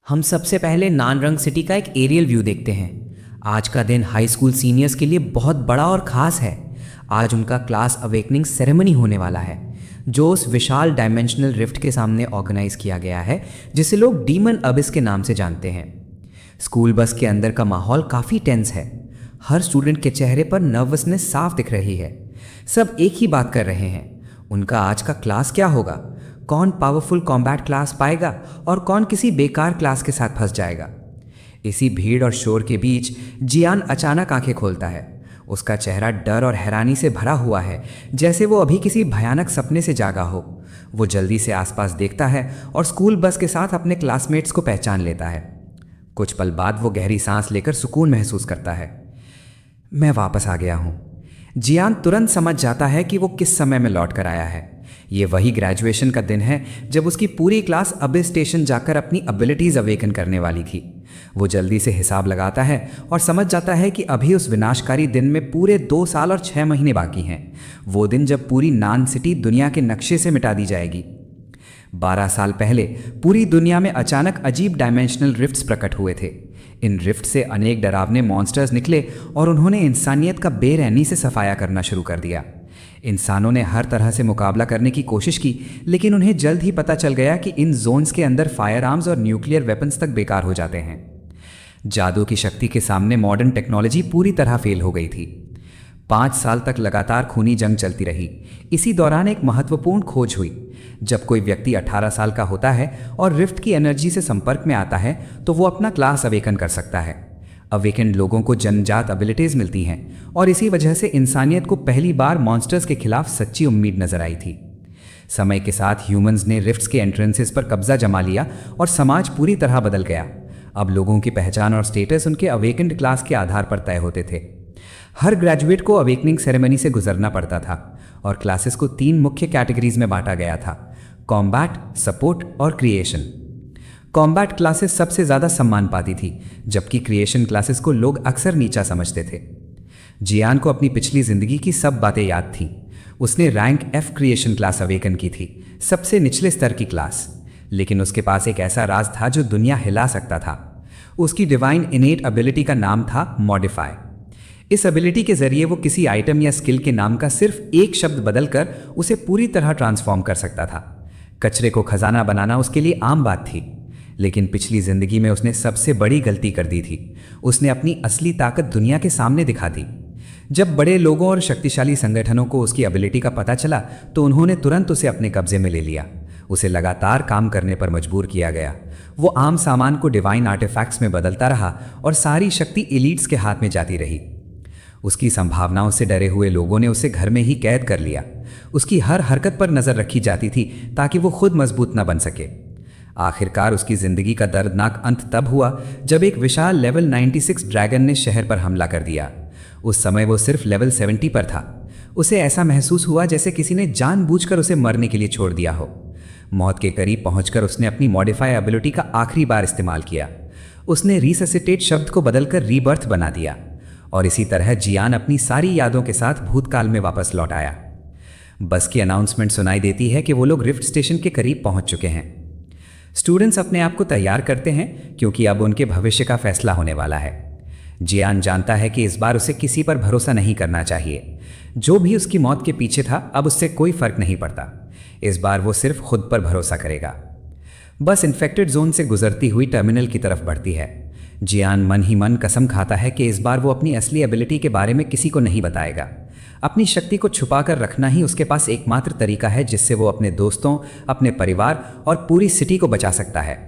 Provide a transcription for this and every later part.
हम सबसे पहले नानरंग सिटी का एक एरियल व्यू देखते हैं। आज का दिन हाई स्कूल सीनियर्स के लिए बहुत बड़ा और ख़ास है। आज उनका क्लास अवेकनिंग सेरेमनी होने वाला है, जो उस विशाल डायमेंशनल रिफ्ट के सामने ऑर्गेनाइज किया गया है, जिसे लोग डीमन अबिस के नाम से जानते हैं। स्कूल बस के अंदर का माहौल काफ़ी टेंस है। हर स्टूडेंट के चेहरे पर नर्वसनेस साफ दिख रही है। सब एक ही बात कर रहे हैं, उनका आज का क्लास क्या होगा, कौन पावरफुल कॉम्बैट क्लास पाएगा और कौन किसी बेकार क्लास के साथ फंस जाएगा। इसी भीड़ और शोर के बीच जियान अचानक आंखें खोलता है। उसका चेहरा डर और हैरानी से भरा हुआ है, जैसे वो अभी किसी भयानक सपने से जागा हो। वो जल्दी से आसपास देखता है और स्कूल बस के साथ अपने क्लासमेट्स को पहचान लेता है। कुछ पल बाद वो गहरी सांस लेकर सुकून महसूस करता है। मैं वापस आ गया हूँ। जियान तुरंत समझ जाता है कि वो किस समय में लौट कर आया है। ये वही ग्रेजुएशन का दिन है जब उसकी पूरी क्लास अबिस स्टेशन जाकर अपनी एबिलिटीज़ अवेकन करने वाली थी। वो जल्दी से हिसाब लगाता है और समझ जाता है कि अभी उस विनाशकारी दिन में पूरे 2 साल और 6 महीने बाकी हैं। वो दिन जब पूरी नान सिटी दुनिया के नक्शे से मिटा दी जाएगी। 12 साल पहले पूरी दुनिया में अचानक अजीब डायमेंशनल रिफ्ट्स प्रकट हुए थे। इन रिफ्ट से अनेक डरावने मॉन्स्टर्स निकले और उन्होंने इंसानियत का बेरहमी से सफाया करना शुरू कर दिया। इंसानों ने हर तरह से मुकाबला करने की कोशिश की, लेकिन उन्हें जल्द ही पता चल गया कि इन जोन्स के अंदर फायर आर्म्स और न्यूक्लियर वेपन्स तक बेकार हो जाते हैं। जादू की शक्ति के सामने मॉडर्न टेक्नोलॉजी पूरी तरह फेल हो गई थी। 5 साल तक लगातार खूनी जंग चलती रही। इसी दौरान एक महत्वपूर्ण खोज हुई। जब कोई व्यक्ति 18 साल का होता है और रिफ्ट की एनर्जी से संपर्क में आता है, तो वो अपना क्लास अवेकन कर सकता है। अवेकन्ड लोगों को जन्मजात एबिलिटीज मिलती हैं और इसी वजह से इंसानियत को पहली बार मॉन्स्टर्स के खिलाफ सच्ची उम्मीद नजर आई थी। समय के साथ ह्यूमंस ने रिफ्ट्स के एंट्रेंसेस पर कब्जा जमा लिया और समाज पूरी तरह बदल गया। अब लोगों की पहचान और स्टेटस उनके अवेकन्ड क्लास के आधार पर तय होते थे। हर ग्रेजुएट को अवेकनिंग सेरेमनी से गुजरना पड़ता था और क्लासेस को 3 मुख्य कैटेगरीज में बांटा गया था: कॉम्बैट, सपोर्ट और क्रिएशन। कॉम्बैट क्लासेस सबसे ज़्यादा सम्मान पाती थी, जबकि क्रिएशन क्लासेस को लोग अक्सर नीचा समझते थे। जियान को अपनी पिछली ज़िंदगी की सब बातें याद थीं। उसने rank F creation class awaken की थी, सबसे निचले स्तर की क्लास। लेकिन उसके पास एक ऐसा राज था जो दुनिया हिला सकता था। उसकी डिवाइन इनेट एबिलिटी का नाम था मॉडिफाई। इस एबिलिटी के जरिए वो किसी आइटम या स्किल के नाम का सिर्फ एक शब्द बदलकर उसे पूरी तरह ट्रांसफॉर्म कर सकता था। कचरे को खजाना बनाना उसके लिए आम बात थी, लेकिन पिछली जिंदगी में उसने सबसे बड़ी गलती कर दी थी। उसने अपनी असली ताकत दुनिया के सामने दिखा दी। जब बड़े लोगों और शक्तिशाली संगठनों को उसकी एबिलिटी का पता चला, तो उन्होंने तुरंत उसे अपने कब्जे में ले लिया। उसे लगातार काम करने पर मजबूर किया गया। वो आम सामान को डिवाइन आर्टिफैक्ट्स में बदलता रहा और सारी शक्ति एलीट्स के हाथ में जाती रही। उसकी संभावनाओं से डरे हुए लोगों ने उसे घर में ही कैद कर लिया। उसकी हर हरकत पर नजर रखी जाती थी ताकि वो खुद मजबूत न बन सके। आखिरकार उसकी जिंदगी का दर्दनाक अंत तब हुआ जब एक विशाल लेवल 96 ड्रैगन ने शहर पर हमला कर दिया। उस समय वो सिर्फ लेवल 70 पर था। उसे ऐसा महसूस हुआ जैसे किसी ने जानबूझकर उसे मरने के लिए छोड़ दिया हो। मौत के करीब पहुंचकर उसने अपनी मॉडिफाई एबिलिटी का आखिरी बार इस्तेमाल किया। उसने रिससिटेट शब्द को बदलकर रीबर्थ बना दिया और इसी तरह जियान अपनी सारी यादों के साथ भूतकाल में वापस लौट आया। बस की अनाउंसमेंट सुनाई देती है कि वो लोग रिफ्ट स्टेशन के करीब पहुंच चुके हैं। स्टूडेंट्स अपने आप को तैयार करते हैं क्योंकि अब उनके भविष्य का फैसला होने वाला है। जियान जानता है कि इस बार उसे किसी पर भरोसा नहीं करना चाहिए। जो भी उसकी मौत के पीछे था, अब उससे कोई फर्क नहीं पड़ता। इस बार वो सिर्फ खुद पर भरोसा करेगा। बस इन्फेक्टेड जोन से गुजरती हुई टर्मिनल की तरफ बढ़ती है। जियान मन ही मन कसम खाता है कि इस बार वो अपनी असली एबिलिटी के बारे में किसी को नहीं बताएगा। अपनी शक्ति को छुपा कर रखना ही उसके पास एकमात्र तरीका है जिससे वो अपने दोस्तों, अपने परिवार और पूरी सिटी को बचा सकता है।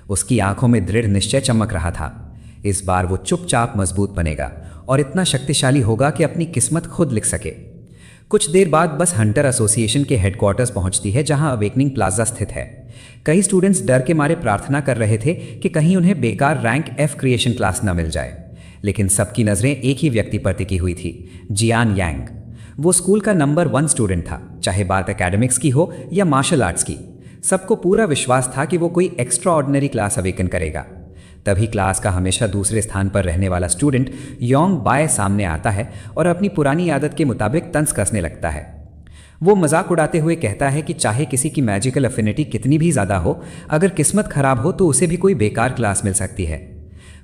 उसकी आंखों में दृढ़ निश्चय चमक रहा था। इस बार वो चुपचाप मजबूत बनेगा और इतना शक्तिशाली होगा कि अपनी किस्मत खुद लिख सके। कुछ देर बाद बस हंटर एसोसिएशन के हेडक्वार्टर्स पहुंचती है, जहां अवेकनिंग प्लाजा स्थित है। कई स्टूडेंट्स डर के मारे प्रार्थना कर रहे थे कि कहीं उन्हें बेकार रैंक F क्रिएशन क्लास न मिल जाए, लेकिन सबकी नज़रें एक ही व्यक्ति पर टिकी हुई थी, जियान यांग। वो स्कूल का नंबर 1 स्टूडेंट था, चाहे बात एकेडमिक्स की हो या मार्शल आर्ट्स की। सबको पूरा विश्वास था कि वो कोई एक्स्ट्रा ऑर्डिनरी क्लास अवेकन करेगा। तभी क्लास का हमेशा दूसरे स्थान पर रहने वाला स्टूडेंट योंग बाय सामने आता है और अपनी पुरानी आदत के मुताबिक तंज कसने लगता है। वो मजाक उड़ाते हुए कहता है कि चाहे किसी की मैजिकल अफिनिटी कितनी भी ज़्यादा हो, अगर किस्मत खराब हो तो उसे भी कोई बेकार क्लास मिल सकती है।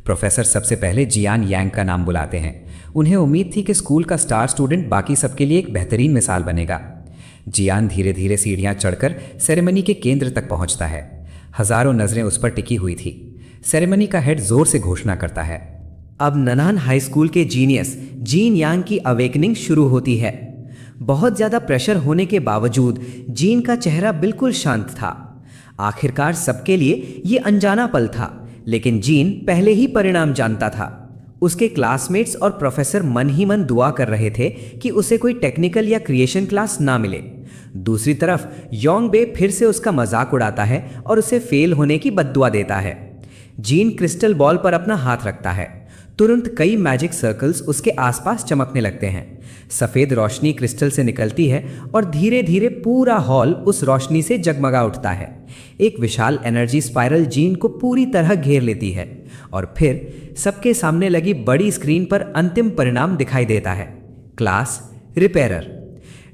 प्रोफेसर सबसे पहले जियान यांग का नाम बुलाते हैं। उन्हें उम्मीद थी कि स्कूल का स्टार स्टूडेंट बाकी सबके लिए एक बेहतरीन मिसाल बनेगा। जियान धीरे धीरे सीढ़ियाँ चढ़कर सेरेमनी के केंद्र तक पहुँचता है। हजारों नज़रें उस पर टिकी हुई थी। सेरेमनी का हेड जोर से घोषणा करता है, अब ननान हाई स्कूल के जीनियस जीन यांग की अवेकनिंग शुरू होती है। बहुत ज़्यादा प्रेशर होने के बावजूद जीन का चेहरा बिल्कुल शांत था। आखिरकार सबके लिए ये अनजाना पल था, लेकिन जीन पहले ही परिणाम जानता था। उसके क्लासमेट्स और प्रोफेसर मन ही मन दुआ कर रहे थे कि उसे कोई टेक्निकल या क्रिएशन क्लास ना मिले। दूसरी तरफ योंग बे फिर से उसका मजाक उड़ाता है और उसे फेल होने की बद्दुआ देता है। जीन क्रिस्टल बॉल पर अपना हाथ रखता है। तुरंत कई मैजिक सर्कल्स उसके आसपास चमकने लगते हैं। सफ़ेद रोशनी क्रिस्टल से निकलती है और धीरे धीरे पूरा हॉल उस रोशनी से जगमगा उठता है। एक विशाल एनर्जी स्पाइरल जीन को पूरी तरह घेर लेती है और फिर सबके सामने लगी बड़ी स्क्रीन पर अंतिम परिणाम दिखाई देता है, क्लास रिपेयरर।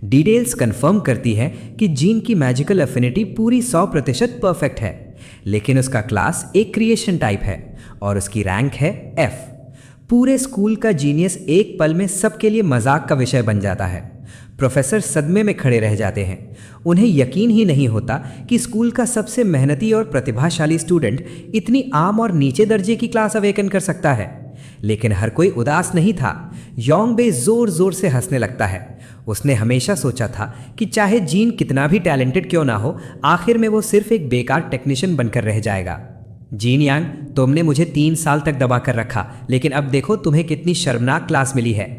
डिटेल्स कंफर्म करती है कि जीन की मैजिकल अफिनिटी पूरी 100% परफेक्ट है, लेकिन उसका क्लास एक क्रिएशन टाइप है और उसकी रैंक है F। पूरे स्कूल का जीनियस एक पल में सबके लिए मजाक का विषय बन जाता है। प्रोफेसर सदमे में खड़े रह जाते हैं। उन्हें यकीन ही नहीं होता कि स्कूल का सबसे मेहनती और प्रतिभाशाली स्टूडेंट इतनी आम और नीचे दर्जे की क्लास अवेकन कर सकता है। लेकिन हर कोई उदास नहीं था। योंग बे जोर जोर से हंसने लगता है। उसने हमेशा सोचा था कि चाहे जीन कितना भी टैलेंटेड क्यों ना हो, आखिर में वो सिर्फ एक बेकार टेक्नीशियन बनकर रह जाएगा। जीन यांग, तुमने मुझे 3 साल तक दबा कर रखा, लेकिन अब देखो तुम्हें कितनी शर्मनाक क्लास मिली है।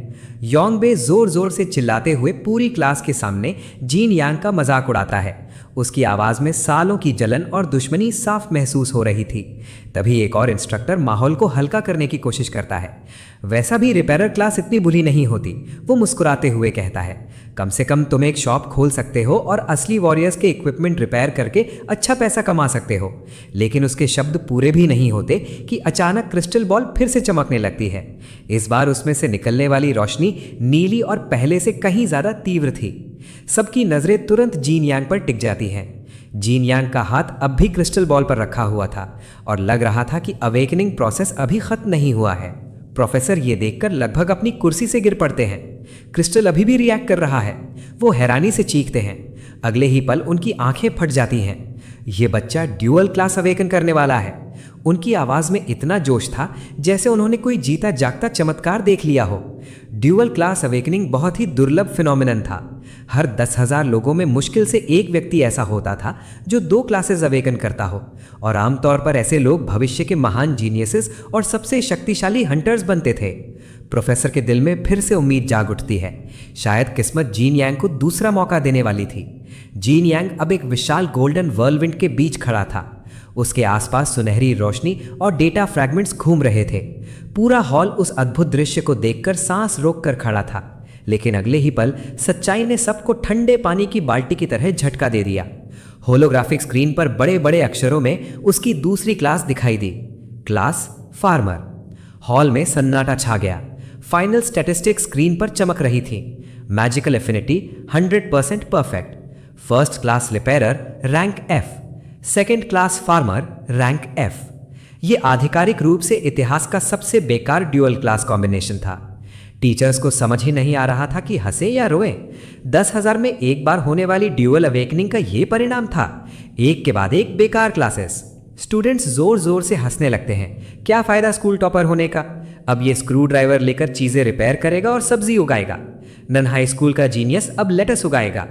योंग बे जोर जोर से चिल्लाते हुए पूरी क्लास के सामने जीन यांग का मजाक उड़ाता है। उसकी आवाज़ में सालों की जलन और दुश्मनी साफ महसूस हो रही थी। तभी एक और इंस्ट्रक्टर माहौल को हल्का करने की कोशिश करता है। वैसा भी रिपेयरर क्लास इतनी बुरी नहीं होती, वो मुस्कुराते हुए कहता है। कम से कम तुम एक शॉप खोल सकते हो और असली वॉरियर्स के इक्विपमेंट रिपेयर करके अच्छा पैसा कमा सकते हो। लेकिन उसके शब्द पूरे भी नहीं होते कि अचानक क्रिस्टल बॉल फिर से चमकने लगती है। इस बार उसमें से निकलने वाली रोशनी नीली और पहले से कहीं ज़्यादा तीव्र थी। सबकी नज़रें तुरंत जीन यांग पर टिक जाती हैं। जीन यांग का हाथ अब भी क्रिस्टल बॉल पर रखा हुआ था और लग रहा था कि अवेकनिंग प्रोसेस अभी खत्म नहीं हुआ है। प्रोफेसर ये देखकर लगभग अपनी कुर्सी से गिर पड़ते हैं। क्रिस्टल अभी भी रिएक्ट कर रहा है। वो हैरानी से चीखते हैं। अगले ही पल उनकी आंखें फट जाती हैं। ये बच्चा ड्यूअल क्लास अवेकन करने वाला है। उनकी आवाज़ में इतना जोश था जैसे उन्होंने कोई जीता जागता चमत्कार देख लिया हो। ड्यूअल क्लास अवेकनिंग बहुत ही दुर्लभ फिनोमिनन था। हर 10,000 लोगों में मुश्किल से एक व्यक्ति ऐसा होता था जो 2 क्लासेस अवेकन करता हो, और आमतौर पर ऐसे लोग भविष्य के महान जीनियसेस और सबसे शक्तिशाली हंटर्स बनते थे। प्रोफेसर के दिल में फिर से उम्मीद जाग उठती है। शायद किस्मत जीन यांग को दूसरा मौका देने वाली थी। जीन यांग अब एक विशाल गोल्डन व्हर्लविंड के बीच खड़ा था। उसके आसपास सुनहरी रोशनी और डेटा फ्रैगमेंट्स घूम रहे थे। पूरा हॉल उस अद्भुत दृश्य को देखकर सांस रोककर खड़ा था। लेकिन अगले ही पल सच्चाई ने सबको ठंडे पानी की बाल्टी की तरह झटका दे दिया। होलोग्राफिक स्क्रीन पर बड़े बड़े अक्षरों में उसकी दूसरी क्लास दिखाई दी, क्लास फार्मर। हॉल में सन्नाटा छा गया। फाइनल स्टैटिस्टिक्स स्क्रीन पर चमक रही थी। Magical affinity 100% perfect. First class repairer rank F, second class farmer rank F। ये आधिकारिक रूप से इतिहास का सबसे बेकार ड्यूअल क्लास कॉम्बिनेशन था। टीचर्स को समझ ही नहीं आ रहा था कि हंसे या रोए। 10,000 में एक बार होने वाली ड्यूअल अवेकनिंग का ये परिणाम था, एक के बाद एक बेकार क्लासेस। स्टूडेंट्स जोर जोर से हंसने लगते हैं। क्या फ़ायदा स्कूल टॉपर होने का? अब ये स्क्रू ड्राइवर लेकर चीज़ें रिपेयर करेगा और सब्जी उगाएगा। नन हाई स्कूल का जीनियस अब लेटस उगाएगा।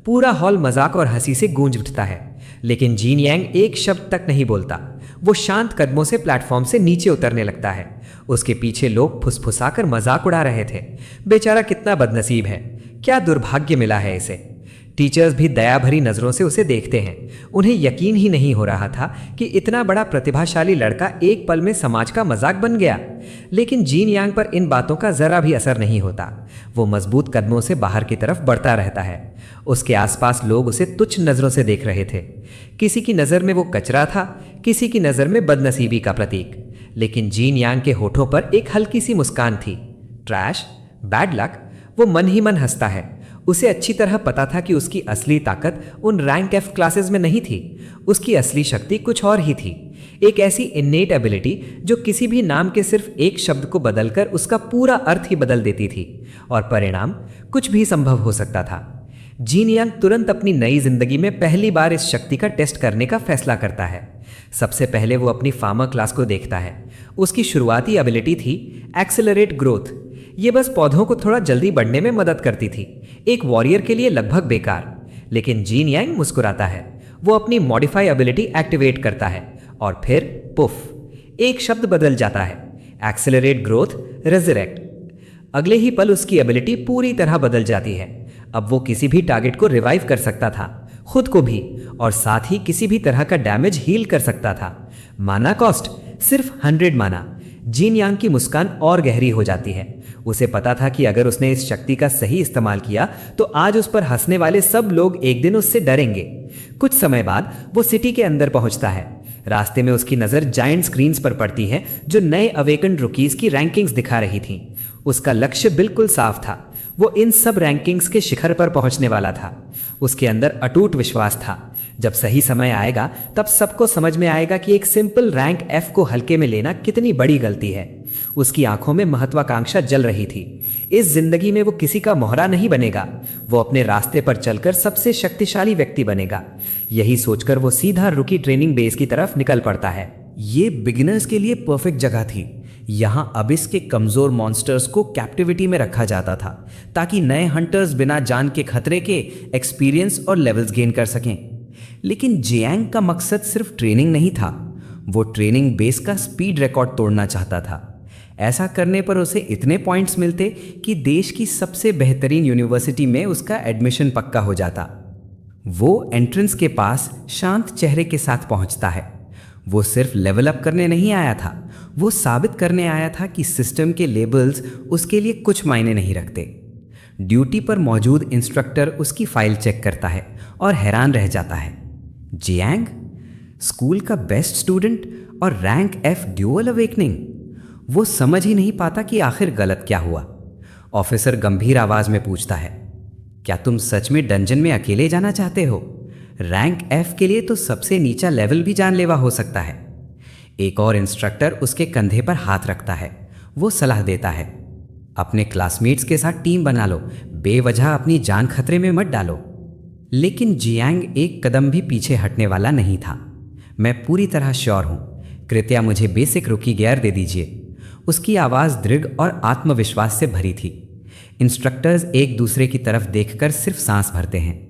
पूरा हॉल मजाक और हंसी से गूंज उठता है। लेकिन जीन यांग एक शब्द तक नहीं बोलता। वो शांत कदमों से प्लेटफॉर्म से नीचे उतरने लगता है। उसके पीछे लोग फुसफुसाकर मजाक उड़ा रहे थे। बेचारा कितना बदनसीब है, क्या दुर्भाग्य मिला है इसे। टीचर्स भी दया भरी नज़रों से उसे देखते हैं। उन्हें यकीन ही नहीं हो रहा था कि इतना बड़ा प्रतिभाशाली लड़का एक पल में समाज का मजाक बन गया। लेकिन जीन यांग पर इन बातों का ज़रा भी असर नहीं होता। वो मजबूत कदमों से बाहर की तरफ बढ़ता रहता है। उसके आसपास लोग उसे तुच्छ नज़रों से देख रहे थे। किसी की नज़र में वो कचरा था, किसी की नज़र में बदनसीबी का प्रतीक। लेकिन जीन यांग के होठों पर एक हल्की सी मुस्कान थी। Trash, bad luck. वो मन ही मन हंसता है। उसे अच्छी तरह पता था कि उसकी असली ताकत उन रैंक एफ क्लासेस में नहीं थी। उसकी असली शक्ति कुछ और ही थी, एक ऐसी इन्नेट एबिलिटी जो किसी भी नाम के सिर्फ एक शब्द को बदलकर उसका पूरा अर्थ ही बदल देती थी और परिणाम कुछ भी संभव हो सकता था। जीन यांग तुरंत अपनी नई जिंदगी में पहली बार इस शक्ति का टेस्ट करने का फैसला करता है। सबसे पहले वो अपनी फार्मर क्लास को देखता है। उसकी शुरुआती एबिलिटी थी एक्सेलरेट ग्रोथ। ये बस पौधों को थोड़ा जल्दी बढ़ने में मदद करती थी, एक वॉरियर के लिए लगभग बेकार। लेकिन जीन यांग मुस्कुराता है। वो अपनी मॉडिफाई एबिलिटी एक्टिवेट करता है और फिर पुफ, एक शब्द बदल जाता है, एक्सेलरेट ग्रोथ रेजरेक्ट। अगले ही पल उसकी एबिलिटी पूरी तरह बदल जाती है। अब वो किसी भी टारगेट को रिवाइव कर सकता था, खुद को भी, और साथ ही किसी भी तरह का डैमेज हील कर सकता था। माना कॉस्ट सिर्फ 100 माना। जीन यांग की मुस्कान और गहरी हो जाती है। उसे पता था कि अगर उसने इस शक्ति का सही इस्तेमाल किया तो आज उस पर हंसने वाले सब लोग एक दिन उससे डरेंगे। कुछ समय बाद वो सिटी के अंदर पहुंचता है। रास्ते में उसकी नज़र जायंट स्क्रीन्स पर पड़ती है जो नए अवेकन रुकीज की रैंकिंग्स दिखा रही थीं। उसका लक्ष्य बिल्कुल साफ था, वो इन सब रैंकिंग्स के शिखर पर पहुंचने वाला था। उसके अंदर अटूट विश्वास था, जब सही समय आएगा तब सबको समझ में आएगा कि एक सिंपल रैंक एफ को हल्के में लेना कितनी बड़ी गलती है। उसकी आंखों में महत्वाकांक्षा जल रही थी। इस जिंदगी में वो किसी का मोहरा नहीं बनेगा, वो अपने रास्ते पर चलकर सबसे शक्तिशाली व्यक्ति बनेगा। यही सोचकर वो सीधा रुकी ट्रेनिंग बेस की तरफ निकल पड़ता है। ये बिगिनर्स के लिए परफेक्ट जगह थी। यहाँ अबिस के कमजोर मॉन्स्टर्स को कैप्टिविटी में रखा जाता था ताकि नए हंटर्स बिना जान के खतरे के एक्सपीरियंस और लेवल्स गेन कर सकें। लेकिन जियांग का मकसद सिर्फ ट्रेनिंग नहीं था, वो ट्रेनिंग बेस का स्पीड रिकॉर्ड तोड़ना चाहता था। ऐसा करने पर उसे इतने पॉइंट्स मिलते कि देश की सबसे बेहतरीन यूनिवर्सिटी में उसका एडमिशन पक्का हो जाता। वो एंट्रेंस के पास शांत चेहरे के साथ पहुंचता है। वो सिर्फ लेवल अप करने नहीं आया था, वो साबित करने आया था कि सिस्टम के लेबल्स उसके लिए कुछ मायने नहीं रखते। ड्यूटी पर मौजूद इंस्ट्रक्टर उसकी फाइल चेक करता है और हैरान रह जाता है। जियांग, स्कूल का बेस्ट स्टूडेंट और रैंक एफ ड्यूअल अवेकनिंग। वो समझ ही नहीं पाता कि आखिर गलत क्या हुआ। ऑफिसर गंभीर आवाज में पूछता है, क्या तुम सच में डंजन में अकेले जाना चाहते हो? रैंक एफ के लिए तो सबसे नीचा लेवल भी जानलेवा हो सकता है। एक और इंस्ट्रक्टर उसके कंधे पर हाथ रखता है। वो सलाह देता है, अपने क्लासमेट्स के साथ टीम बना लो, बेवजह अपनी जान खतरे में मत डालो। लेकिन जियांग एक कदम भी पीछे हटने वाला नहीं था। मैं पूरी तरह श्योर हूं, कृपया मुझे बेसिक रुकी गियर दे दीजिए। उसकी आवाज़ दृढ़ और आत्मविश्वास से भरी थी। इंस्ट्रक्टर्स एक दूसरे की तरफ देखकर सिर्फ सांस भरते हैं।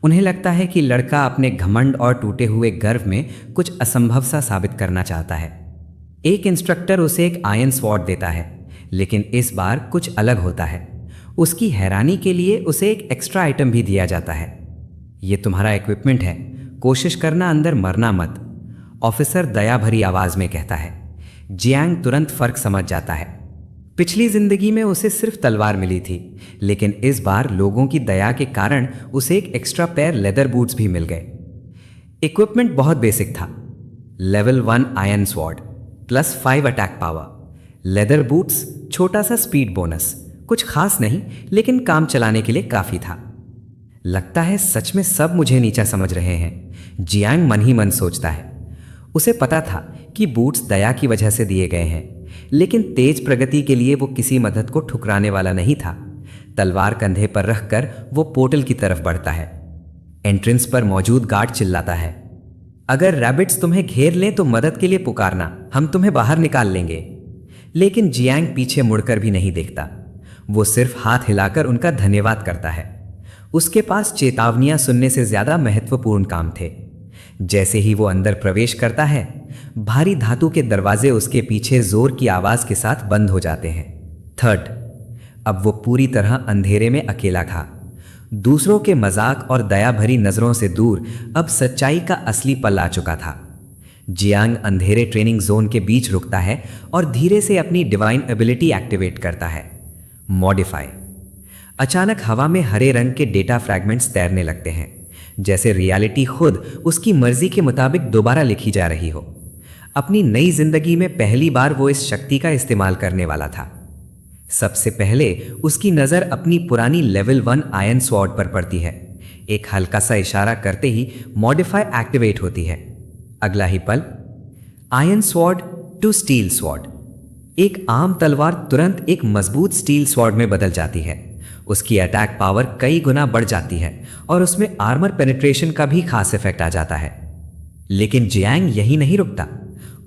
उन्हें लगता है कि लड़का अपने घमंड और टूटे हुए गर्व में कुछ असंभव सा साबित करना चाहता है। एक इंस्ट्रक्टर उसे एक आयरन स्वॉर्ड देता है, लेकिन इस बार कुछ अलग होता है। उसकी हैरानी के लिए उसे एक एक्स्ट्रा आइटम भी दिया जाता है। ये तुम्हारा इक्विपमेंट है, कोशिश करना अंदर मरना मत, ऑफिसर दया भरी आवाज़ में कहता है। जियांग तुरंत फर्क समझ जाता है। पिछली जिंदगी में उसे सिर्फ तलवार मिली थी, लेकिन इस बार लोगों की दया के कारण उसे एक एक्स्ट्रा पेयर लेदर बूट्स भी मिल गए। इक्विपमेंट बहुत बेसिक था, level 1 iron sword +5 attack power, leather boots, छोटा सा स्पीड बोनस, कुछ खास नहीं लेकिन काम चलाने के लिए काफ़ी था। लगता है सच में सब मुझे नीचा समझ रहे हैं, जियांग मन ही मन सोचता है। उसे पता था कि बूट्स दया की वजह से दिए गए हैं, लेकिन तेज प्रगति के लिए वो किसी मदद को ठुकराने वाला नहीं था। तलवार कंधे पर रखकर वो पोर्टल की तरफ बढ़ता है। एंट्रेंस पर मौजूद गार्ड चिल्लाता है, अगर रैबिट्स तुम्हें घेर लें तो मदद के लिए पुकारना, हम तुम्हें बाहर निकाल लेंगे। लेकिन जियांग पीछे मुड़कर भी नहीं देखता। वो सिर्फ हाथ हिलाकर उनका धन्यवाद करता है। उसके पास चेतावनियां सुनने से ज्यादा महत्वपूर्ण काम थे। जैसे ही वो अंदर प्रवेश करता है, भारी धातु के दरवाजे उसके पीछे जोर की आवाज के साथ बंद हो जाते हैं। थर्ड, अब वो पूरी तरह अंधेरे में अकेला था। दूसरों के मजाक और दया भरी नजरों से दूर अब सच्चाई का असली पल आ चुका था। जियांग अंधेरे ट्रेनिंग जोन के बीच रुकता है और धीरे से अपनी डिवाइन एबिलिटी एक्टिवेट करता है, मॉडिफाई। अचानक हवा में हरे रंग के डेटा फ्रैगमेंट्स तैरने लगते हैं, जैसे रियलिटी खुद उसकी मर्जी के मुताबिक दोबारा लिखी जा रही हो। अपनी नई जिंदगी में पहली बार वो इस शक्ति का इस्तेमाल करने वाला था। सबसे पहले उसकी नज़र अपनी पुरानी लेवल 1 आयरन स्वॉर्ड पर पड़ती है। एक हल्का सा इशारा करते ही मॉडिफाई एक्टिवेट होती है। अगला ही पल iron sword to steel sword. एक आम तलवार तुरंत एक मजबूत स्टील स्वॉर्ड में बदल जाती है। उसकी अटैक पावर कई गुना बढ़ जाती है और उसमें आर्मर पेनिट्रेशन का भी खास इफेक्ट आ जाता है। लेकिन जियांग यही नहीं रुकता।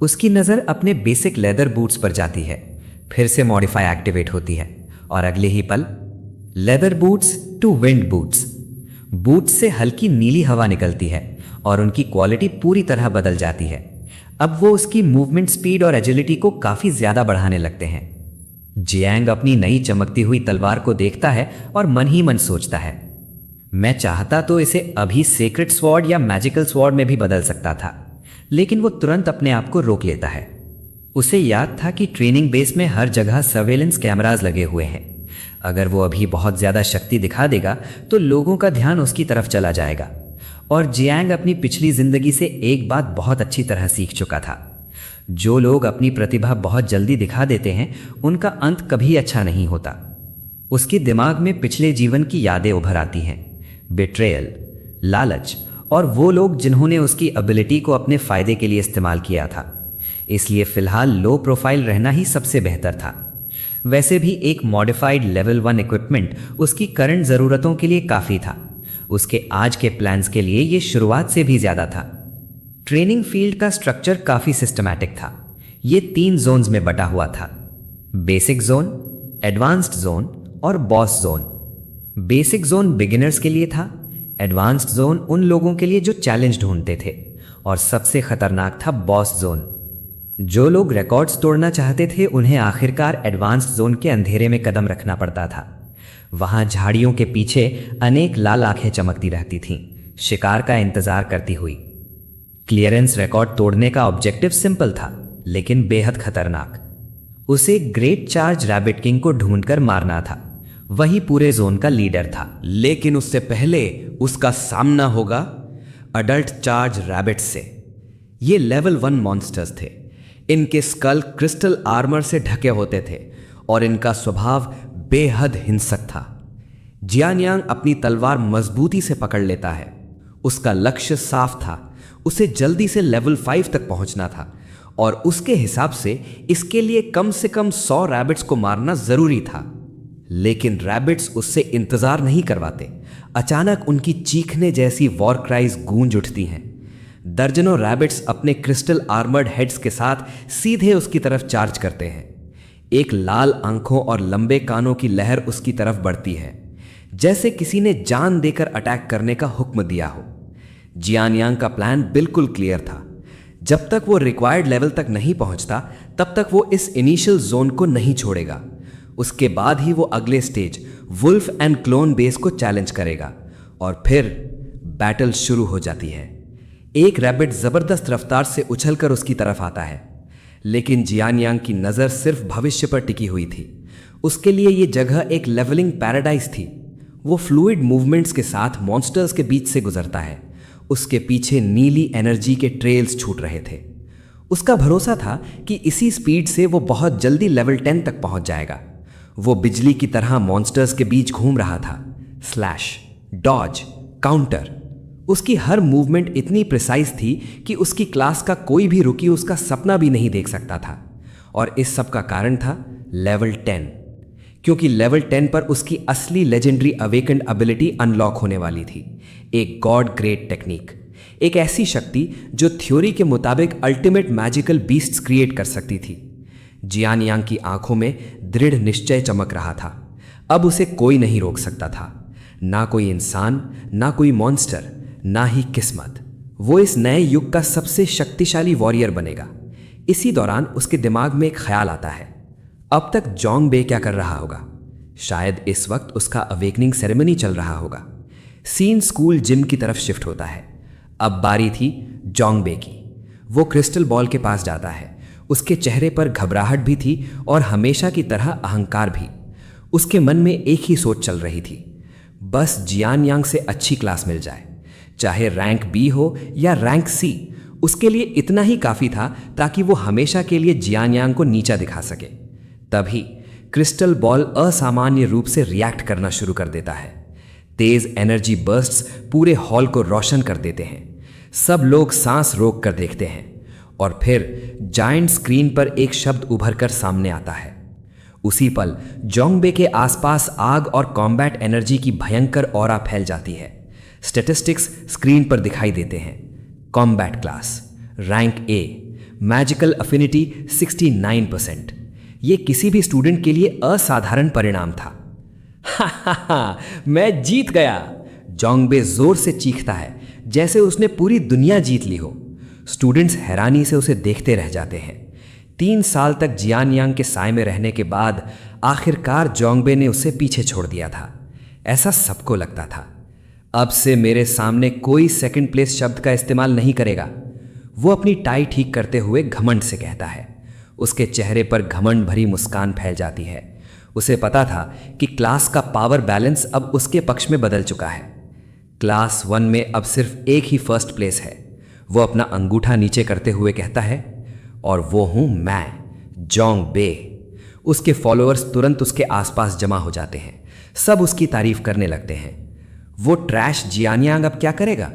उसकी नज़र अपने बेसिक लेदर बूट्स पर जाती है। फिर से मॉडिफाई एक्टिवेट होती है और अगले ही पल leather boots to wind boots. Boots से हल्की नीली हवा निकलती है और उनकी क्वालिटी पूरी तरह बदल जाती है। अब वो उसकी मूवमेंट स्पीड और एजिलिटी को काफ़ी ज़्यादा बढ़ाने लगते हैं। जियांग अपनी नई चमकती हुई तलवार को देखता है और मन ही मन सोचता है, मैं चाहता तो इसे अभी सेक्रेट स्वॉर्ड या मैजिकल स्वॉर्ड में भी बदल सकता था, लेकिन वो तुरंत अपने आप को रोक लेता है। उसे याद था कि ट्रेनिंग बेस में हर जगह सर्वेलेंस कैमरास लगे हुए हैं। अगर वो अभी बहुत ज़्यादा शक्ति दिखा देगा तो लोगों का ध्यान उसकी तरफ चला जाएगा। और जियांग अपनी पिछली ज़िंदगी से एक बात बहुत अच्छी तरह सीख चुका था, जो लोग अपनी प्रतिभा बहुत जल्दी दिखा देते हैं उनका अंत कभी अच्छा नहीं होता। उसके दिमाग में पिछले जीवन की यादें उभर आती हैं, बिट्रेयल, लालच और वो लोग जिन्होंने उसकी एबिलिटी को अपने फ़ायदे के लिए इस्तेमाल किया था। इसलिए फ़िलहाल लो प्रोफाइल रहना ही सबसे बेहतर था। वैसे भी एक मॉडिफाइड लेवल 1 इक्विपमेंट उसकी करंट ज़रूरतों के लिए काफ़ी था। उसके आज के प्लान्स के लिए ये शुरुआत से भी ज़्यादा था। ट्रेनिंग फील्ड का स्ट्रक्चर काफ़ी सिस्टमैटिक था। ये 3 जोन्स में बटा हुआ था, बेसिक जोन, एडवांस्ड जोन और boss zone. Basic zone beginners के लिए था, एडवांस्ड जोन उन लोगों के लिए जो चैलेंज ढूंढते थे, और सबसे खतरनाक था बॉस जोन। जो लोग रिकॉर्ड्स तोड़ना चाहते थे उन्हें आखिरकार एडवांस्ड जोन के अंधेरे में कदम रखना पड़ता था। वहाँ झाड़ियों के पीछे अनेक लाल आंखें चमकती रहती थीं, शिकार का इंतजार करती हुई। क्लियरेंस रिकॉर्ड तोड़ने का ऑब्जेक्टिव सिंपल था, लेकिन बेहद खतरनाक। उसे ग्रेट चार्ज रैबिट किंग को ढूंढकर मारना था। वही पूरे जोन का लीडर था। लेकिन उससे पहले उसका सामना होगा अडल्ट चार्ज रैबिट्स से। ये लेवल 1 मॉन्स्टर्स थे। इनके स्कल क्रिस्टल आर्मर से ढके होते थे और इनका स्वभाव बेहद हिंसक था। जियानियांग अपनी तलवार मजबूती से पकड़ लेता है। उसका लक्ष्य साफ था, उसे जल्दी से लेवल 5 तक पहुंचना था और उसके हिसाब से इसके लिए कम से कम 100 रैबिट्स को मारना जरूरी था। लेकिन रैबिट्स उससे इंतजार नहीं करवाते। अचानक उनकी चीखने जैसी वॉर क्राइज गूंज उठती हैं। दर्जनों रैबिट्स अपने क्रिस्टल आर्मर्ड हेड्स के साथ सीधे उसकी तरफ चार्ज करते हैं। एक लाल आंखों और लंबे कानों की लहर उसकी तरफ बढ़ती है, जैसे किसी ने जान देकर अटैक करने का हुक्म दिया हो। जियानियांग का प्लान बिल्कुल क्लियर था। जब तक वो रिक्वायर्ड लेवल तक नहीं पहुंचता तब तक वो इस इनिशियल जोन को नहीं छोड़ेगा। उसके बाद ही वो अगले stage wolf and clone base को चैलेंज करेगा और फिर बैटल शुरू हो जाती है। एक रैबिट जबरदस्त रफ्तार से उछलकर उसकी तरफ आता है, लेकिन जियानियांग की नज़र सिर्फ भविष्य पर टिकी हुई थी। उसके लिए ये जगह एक लेवलिंग पैराडाइज थी। वो फ्लूइड मूवमेंट्स के साथ मॉन्स्टर्स के बीच से गुजरता है। उसके पीछे नीली एनर्जी के ट्रेल्स छूट रहे थे। उसका भरोसा था कि इसी स्पीड से वो बहुत जल्दी लेवल 10 तक पहुंच जाएगा। वो बिजली की तरह मॉन्स्टर्स के बीच घूम रहा था। Slash, dodge, counter. उसकी हर मूवमेंट इतनी प्रिसाइज थी कि उसकी क्लास का कोई भी रुकी उसका सपना भी नहीं देख सकता था। और इस सब का कारण था लेवल 10, क्योंकि लेवल 10 पर उसकी असली लेजेंडरी अवेकेंड एबिलिटी अनलॉक होने वाली थी। एक गॉड ग्रेट टेक्निक, एक ऐसी शक्ति जो थ्योरी के मुताबिक अल्टीमेट मैजिकल बीस्ट्स क्रिएट कर सकती थी। जियानियांग की आंखों में दृढ़ निश्चय चमक रहा था। अब उसे कोई नहीं रोक सकता था, ना कोई इंसान, ना कोई मॉन्स्टर, ना ही किस्मत। वो इस नए युग का सबसे शक्तिशाली वॉरियर बनेगा। इसी दौरान उसके दिमाग में एक ख्याल आता है, अब तक जोंग बे क्या कर रहा होगा? शायद इस वक्त उसका अवेकनिंग सेरेमनी चल रहा होगा। सीन स्कूल जिम की तरफ शिफ्ट होता है। अब बारी थी जोंग बे की। वो क्रिस्टल बॉल के पास जाता है। उसके चेहरे पर घबराहट भी थी और हमेशा की तरह अहंकार भी। उसके मन में एक ही सोच चल रही थी, बस जियानियांग से अच्छी क्लास मिल जाए, चाहे रैंक बी हो या रैंक सी। उसके लिए इतना ही काफ़ी था ताकि वो हमेशा के लिए जियानियांग को नीचा दिखा सके। तभी क्रिस्टल बॉल असामान्य रूप से रिएक्ट करना शुरू कर देता है। तेज एनर्जी बर्स्ट्स पूरे हॉल को रोशन कर देते हैं। सब लोग सांस रोक कर देखते हैं और फिर जायंट स्क्रीन पर एक शब्द उभर कर सामने आता है। उसी पल जोंगबे के आसपास आग और कॉम्बैट एनर्जी की भयंकर ऑरा फैल जाती है। स्टैटिस्टिक्स स्क्रीन पर दिखाई देते हैं। Combat class, rank A, magical affinity 69%। ये किसी भी स्टूडेंट के लिए असाधारण परिणाम था। हा, मैं जीत गया, जोंगबे जोर से चीखता है जैसे उसने पूरी दुनिया जीत ली हो। स्टूडेंट्स हैरानी से उसे देखते रह जाते हैं। 3 साल तक जियानयांग के साए में रहने के बाद आखिरकार जोंगबे ने उसे पीछे छोड़ दिया था, ऐसा सबको लगता था। अब से मेरे सामने कोई सेकंड प्लेस शब्द का इस्तेमाल नहीं करेगा, वो अपनी टाई ठीक करते हुए घमंड से कहता है। उसके चेहरे पर घमंड भरी मुस्कान फैल जाती है। उसे पता था कि क्लास का पावर बैलेंस अब उसके पक्ष में बदल चुका है। क्लास 1 में अब सिर्फ एक ही फर्स्ट प्लेस है। वो अपना अंगूठा नीचे करते हुए कहता है, और वो हूं मैं, जोंगबे। उसके फॉलोअर्स तुरंत उसके आसपास जमा हो जाते हैं। सब उसकी तारीफ करने लगते हैं। वो ट्रैश जियानयांग अब क्या करेगा?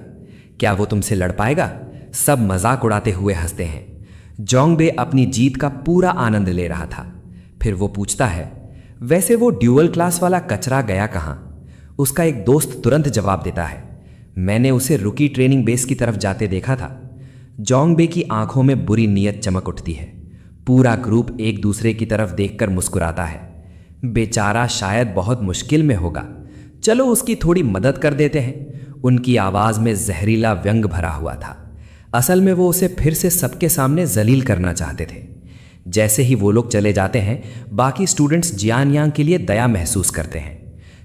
क्या वो तुमसे लड़ पाएगा? सब मजाक उड़ाते हुए हंसते हैं। जोंगबे अपनी जीत का पूरा आनंद ले रहा था। फिर वो पूछता है, वैसे वो ड्यूअल क्लास वाला कचरा गया कहाँ? उसका एक दोस्त तुरंत जवाब देता है, मैंने उसे रुकी ट्रेनिंग बेस की तरफ जाते देखा था। जोंगबे की आंखों में बुरी नीयत चमक उठती है। पूरा ग्रुप एक दूसरे की तरफ देखकर मुस्कुराता है। बेचारा शायद बहुत मुश्किल में होगा, चलो उसकी थोड़ी मदद कर देते हैं। उनकी आवाज में जहरीला व्यंग भरा हुआ था। असल में वो उसे फिर से सबके सामने जलील करना चाहते थे। जैसे ही वो लोग चले जाते हैं, बाकी स्टूडेंट्स जियानयांग के लिए दया महसूस करते हैं।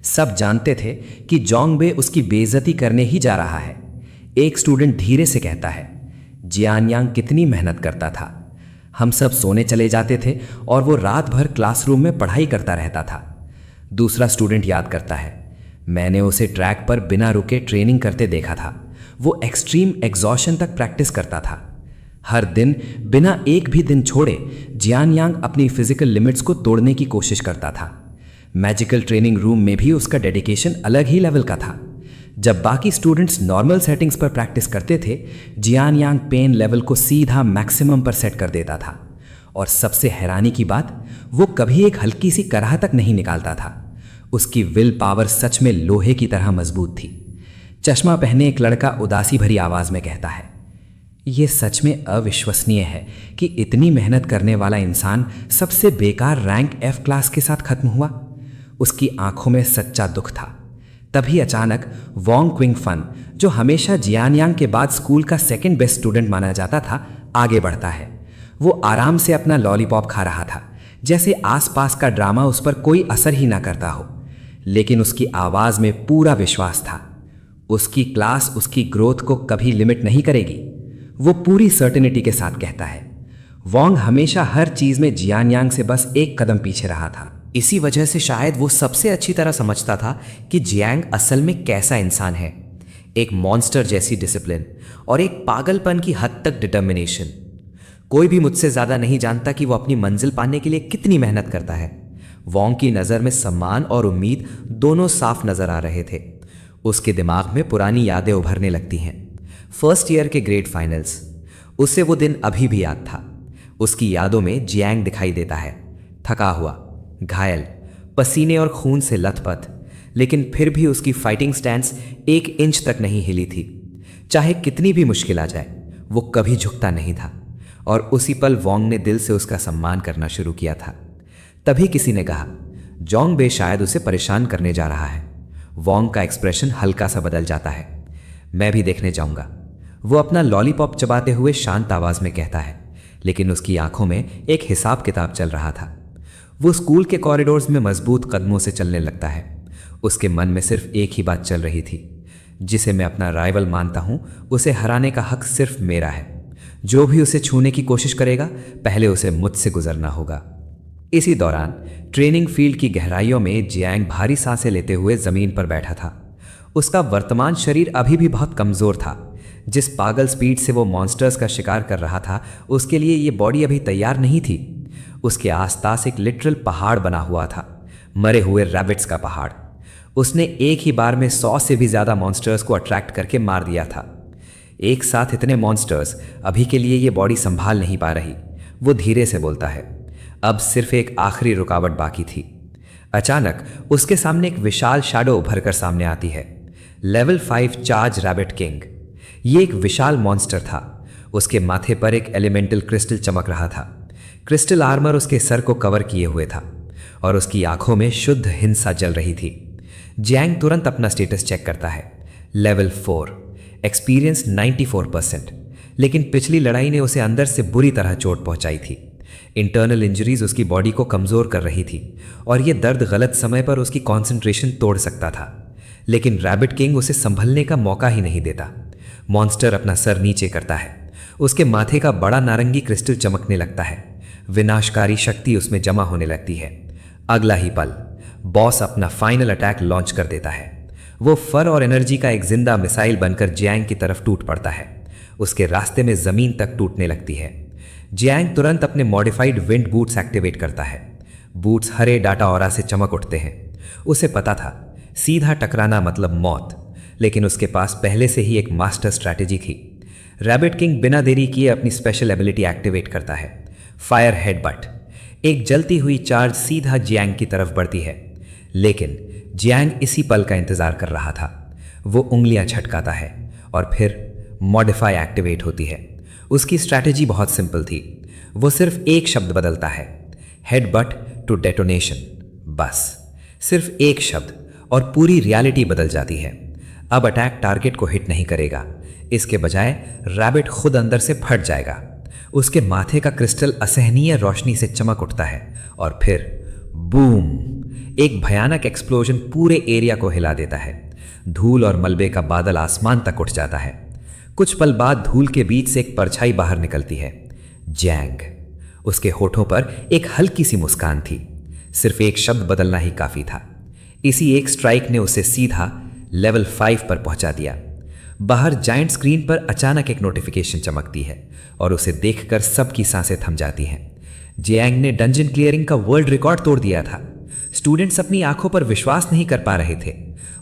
सब जानते थे कि जोंगबे उसकी बेइज्जती करने ही जा रहा है। एक स्टूडेंट धीरे से कहता है, जियानयांग कितनी मेहनत करता था। हम सब सोने चले जाते थे और वो रात भर क्लासरूम में पढ़ाई करता रहता था। दूसरा स्टूडेंट याद करता है, मैंने उसे ट्रैक पर बिना रुके ट्रेनिंग करते देखा था। वो एक्सट्रीम एग्जॉशन तक प्रैक्टिस करता था। हर दिन बिना एक भी दिन छोड़े जियानयांग अपनी फिजिकल लिमिट्स को तोड़ने की कोशिश करता था। मैजिकल ट्रेनिंग रूम में भी उसका डेडिकेशन अलग ही लेवल का था। जब बाकी स्टूडेंट्स नॉर्मल सेटिंग्स पर प्रैक्टिस करते थे, जियानयांग पेन लेवल को सीधा मैक्सिमम पर सेट कर देता था। और सबसे हैरानी की बात, वो कभी एक हल्की सी कराह तक नहीं निकालता था। उसकी विल पावर सच में लोहे की तरह मजबूत थी। चश्मा पहने एक लड़का उदासी भरी आवाज में कहता है, ये सच में अविश्वसनीय है कि इतनी मेहनत करने वाला इंसान सबसे बेकार रैंक F क्लास के साथ खत्म हुआ। उसकी आंखों में सच्चा दुख था। तभी अचानक वोंग क्विंगफन, जो हमेशा जियानयांग के बाद स्कूल का सेकंड बेस्ट स्टूडेंट माना जाता था, आगे बढ़ता है। वो आराम से अपना लॉलीपॉप खा रहा था, जैसे आसपास का ड्रामा उस पर कोई असर ही ना करता हो। लेकिन उसकी आवाज में पूरा विश्वास था। उसकी क्लास उसकी ग्रोथ को कभी लिमिट नहीं करेगी, वो पूरी सर्टेनिटी के साथ कहता है। वोंग हमेशा हर चीज में जियानयांग से बस एक कदम पीछे रहा था। इसी वजह से शायद वो सबसे अच्छी तरह समझता था कि जियांग असल में कैसा इंसान है। एक मॉन्स्टर जैसी डिसिप्लिन और एक पागलपन की हद तक डिटर्मिनेशन। कोई भी मुझसे ज़्यादा नहीं जानता कि वो अपनी मंजिल पाने के लिए कितनी मेहनत करता है। वोंग की नज़र में सम्मान और उम्मीद दोनों साफ नज़र आ रहे थे। उसके दिमाग में पुरानी यादें उभरने लगती हैं। फर्स्ट ईयर के ग्रेड फाइनल्स, उसे वो दिन अभी भी याद था। उसकी यादों में जियांग दिखाई देता है, थका हुआ, घायल, पसीने और खून से लथपथ, लेकिन फिर भी उसकी फाइटिंग स्टैंस 1 इंच तक नहीं हिली थी। चाहे कितनी भी मुश्किल आ जाए, वो कभी झुकता नहीं था। और उसी पल वोंग ने दिल से उसका सम्मान करना शुरू किया था। तभी किसी ने कहा, जोंगबे शायद उसे परेशान करने जा रहा है। वोंग का एक्सप्रेशन हल्का सा बदल जाता है। मैं भी देखने जाऊंगा, वो अपना लॉलीपॉप चबाते हुए शांत आवाज में कहता है, लेकिन उसकी आंखों में एक हिसाब किताब चल रहा था। वो स्कूल के कॉरिडोर्स में मजबूत कदमों से चलने लगता है। उसके मन में सिर्फ एक ही बात चल रही थी, जिसे मैं अपना राइवल मानता हूं, उसे हराने का हक सिर्फ मेरा है। जो भी उसे छूने की कोशिश करेगा, पहले उसे मुझसे गुजरना होगा। इसी दौरान ट्रेनिंग फील्ड की गहराइयों में जियांग भारी सांसें लेते हुए जमीन पर बैठा था। उसका वर्तमान शरीर अभी भी बहुत कमजोर था। जिस पागल स्पीड से वो मॉन्स्टर्स का शिकार कर रहा था, उसके लिए ये बॉडी अभी तैयार नहीं थी। उसके आसपास एक लिटरल पहाड़ बना हुआ था, मरे हुए रैबिट्स का पहाड़। उसने एक ही बार में 100 से भी ज्यादा मॉन्स्टर्स को अट्रैक्ट करके मार दिया था। एक साथ इतने मॉन्स्टर्स अभी के लिए ये बॉडी संभाल नहीं पा रही। वो धीरे से बोलता है। अब सिर्फ एक आखिरी रुकावट बाकी थी। अचानक उसके सामने एक विशाल शैडो उभर कर सामने आती है। Level 5 charge rabbit king. ये एक विशाल मॉन्स्टर था। उसके माथे पर एक एलिमेंटल क्रिस्टल चमक रहा था। क्रिस्टल आर्मर उसके सर को कवर किए हुए था और उसकी आंखों में शुद्ध हिंसा जल रही थी। जियांग तुरंत अपना स्टेटस चेक करता है। Level 4, experience 94%। लेकिन पिछली लड़ाई ने उसे अंदर से बुरी तरह चोट पहुंचाई थी। इंटरनल इंजरीज उसकी बॉडी को कमजोर कर रही थी और यह दर्द गलत समय पर उसकी कंसंट्रेशन तोड़ सकता था। लेकिन रैबिट किंग उसे संभलने का मौका ही नहीं देता। मॉन्स्टर अपना सर नीचे करता है। उसके माथे का बड़ा नारंगी क्रिस्टल चमकने लगता है। विनाशकारी शक्ति उसमें जमा होने लगती है। अगला ही पल बॉस अपना फाइनल अटैक लॉन्च कर देता है। वो फर और एनर्जी का एक जिंदा मिसाइल बनकर जियांग की तरफ टूट पड़ता है। उसके रास्ते में जमीन तक टूटने लगती है। जियांग तुरंत अपने मॉडिफाइड विंड बूट्स एक्टिवेट करता है। बूट्स हरे डाटा ऑरा से चमक उठते हैं। उसे पता था सीधा टकराना मतलब मौत, लेकिन उसके पास पहले से ही एक मास्टर स्ट्रैटेजी थी। रैबिट किंग बिना देरी किए अपनी स्पेशल एबिलिटी एक्टिवेट करता है, फायर हेडबट। एक जलती हुई चार्ज सीधा जियांग की तरफ बढ़ती है। लेकिन जियांग इसी पल का इंतजार कर रहा था। वो उंगलियां छटकाता है और फिर मॉडिफाई एक्टिवेट होती है। उसकी स्ट्रैटेजी बहुत सिंपल थी। वो सिर्फ एक शब्द बदलता है, हेडबट टू डेटोनेशन। बस सिर्फ एक शब्द और पूरी रियलिटी बदल जाती है। अब अटैक टारगेट को हिट नहीं करेगा, इसके बजाय रैबिट खुद अंदर से फट जाएगा। उसके माथे का क्रिस्टल असहनीय रोशनी से चमक उठता है और फिर बूम, एक भयानक एक्सप्लोजन पूरे एरिया को हिला देता है। धूल और मलबे का बादल आसमान तक उठ जाता है। कुछ पल बाद धूल के बीच से एक परछाई बाहर निकलती है, जैंग। उसके होठों पर एक हल्की सी मुस्कान थी। सिर्फ एक शब्द बदलना ही काफी था। इसी एक स्ट्राइक ने उसे सीधा लेवल 5 पर पहुंचा दिया। बाहर जायंट स्क्रीन पर अचानक एक नोटिफिकेशन चमकती है और उसे देखकर सबकी सांसें थम जाती हैं। जियांग ने डंजन क्लियरिंग का वर्ल्ड रिकॉर्ड तोड़ दिया था। स्टूडेंट्स अपनी आंखों पर विश्वास नहीं कर पा रहे थे।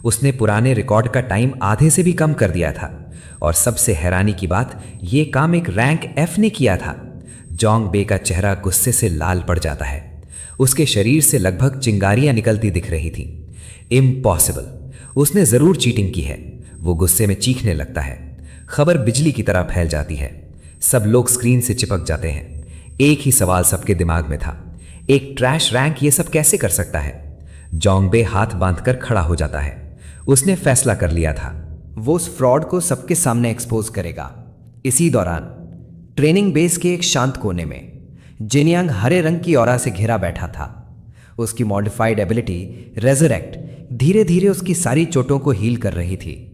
उसने पुराने रिकॉर्ड का टाइम आधे से भी कम कर दिया था और सबसे हैरानी की बात, यह काम एक रैंक F ने किया था। जोंग बे का चेहरा गुस्से से लाल पड़ जाता है। उसके शरीर से लगभग चिंगारियां निकलती दिख रही थी। इम्पॉसिबल, उसने जरूर चीटिंग की है। वो गुस्से में चीखने लगता है। खबर बिजली की तरह फैल जाती है। सब लोग स्क्रीन से चिपक जाते हैं। एक ही सवाल सबके दिमाग में था, एक ट्रैश रैंक ये सब कैसे कर सकता है? जोंग बे हाथ बांधकर खड़ा हो जाता है। उसने फैसला कर लिया था, वो उस फ्रॉड को सबके सामने एक्सपोज करेगा। इसी दौरान ट्रेनिंग बेस के एक शांत कोने में जिनयांग हरे रंग की ऑरा से घिरा बैठा था। उसकी मॉडिफाइड एबिलिटी रेजरेक्ट धीरे धीरे उसकी सारी चोटों को हील कर रही थी।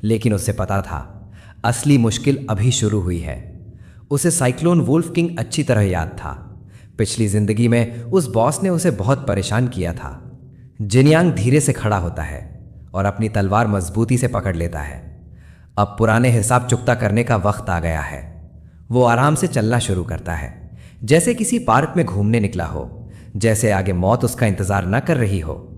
लेकिन उसे पता था असली मुश्किल अभी शुरू हुई है। उसे साइक्लोन वुल्फ किंग अच्छी तरह याद था। पिछली जिंदगी में उस बॉस ने उसे बहुत परेशान किया था। जिनयांग धीरे से खड़ा होता है और अपनी तलवार मजबूती से पकड़ लेता है। अब पुराने हिसाब चुकता करने का वक्त आ गया है। वो आराम से चलना शुरू करता है, जैसे किसी पार्क में घूमने निकला हो, जैसे आगे मौत उसका इंतजार न कर रही हो।